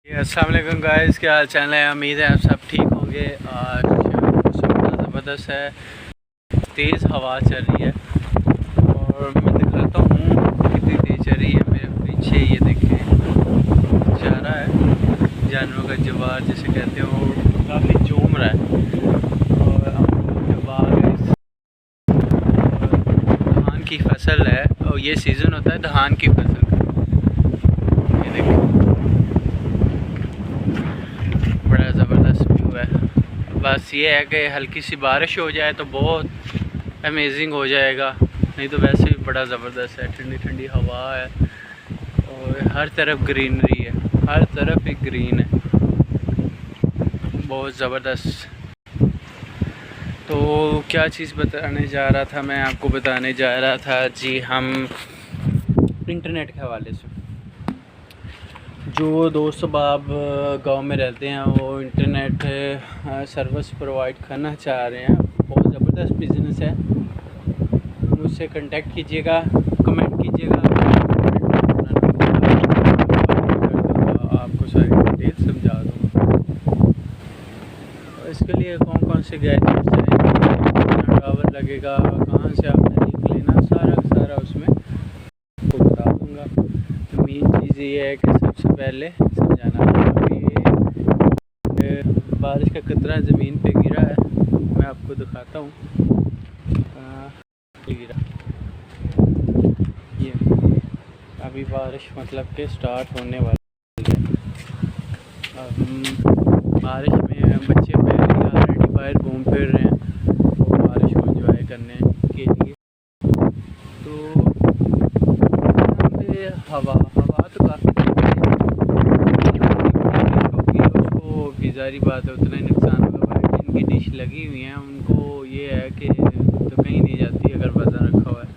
अस्सलाम वालेकुम गाइस, क्या हाल चाल है। उम्मीद है आप सब ठीक होंगे। आज मौसम ज़बरदस्त है, तेज़ हवा चल रही है और मैं दिखाता हूँ कितनी तेज़ चल रही है। मेरे पीछे ये देखें, जा रहा है जानवरों का जवार जिसे कहते हैं, वो काफ़ी झूम रहा है। और अमरूद के बाग है, धान की फसल है और ये सीज़न होता है धान की फसल का। ये देखें, बड़ा ज़बरदस्त व्यू है। बस ये है कि हल्की सी बारिश हो जाए तो बहुत अमेजिंग हो जाएगा, नहीं तो वैसे भी बड़ा ज़बरदस्त है। ठंडी ठंडी हवा है और हर तरफ ग्रीनरी है, हर तरफ ही ग्रीन है, बहुत ज़बरदस्त। तो क्या चीज़ बताने जा रहा था, मैं आपको बताने जा रहा था जी, हम इंटरनेट के हवाले से। जो दोस्त आप गांव में रहते हैं वो इंटरनेट सर्विस प्रोवाइड करना चाह रहे हैं, बहुत ज़बरदस्त बिज़नेस है। मुझसे कांटेक्ट कीजिएगा, कमेंट कीजिएगा, आपको सारी डिटेल समझा दूँगा। इसके लिए कौन कौन से गैजेट्स हैं, कितना टावर लगेगा, कहाँ से आपने लिंक लेना, सारा उसमें आपको बता दूँगा। मेन चीज़ ये है कि सबसे पहले समझाना ये बारिश का कतरा ज़मीन पे गिरा है, मैं आपको दिखाता हूँ। गिरा ये अभी बारिश मतलब कि स्टार्ट होने वाली है। बारिश में बच्चे ऑलरेडी बाहर घूम फिर रहे हैं और बारिश को एंजॉय करने के लिए। तो हवा तो काफ़ी होगी, जारी बात है, उतना ही नुकसान होगा। जिनकी डिश लगी हुई हैं उनको ये है कि तो कहीं नहीं जाती अगर वज़न रखा हुआ है।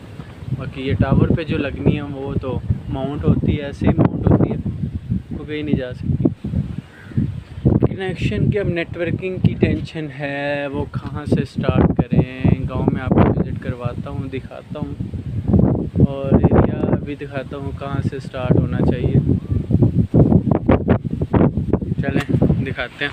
बाकी ये टावर पे जो लगनी है वो तो माउंट होती है, ऐसे ही माउंट होती है, तो कहीं नहीं जा सकती। कनेक्शन की अब नेटवर्किंग की टेंशन है, वो कहाँ से स्टार्ट करें। गांव में आपको विज़िट करवाता हूँ, दिखाता हूँ और एरिया भी दिखाता हूँ कहाँ से स्टार्ट होना चाहिए। चलें दिखाते हैं।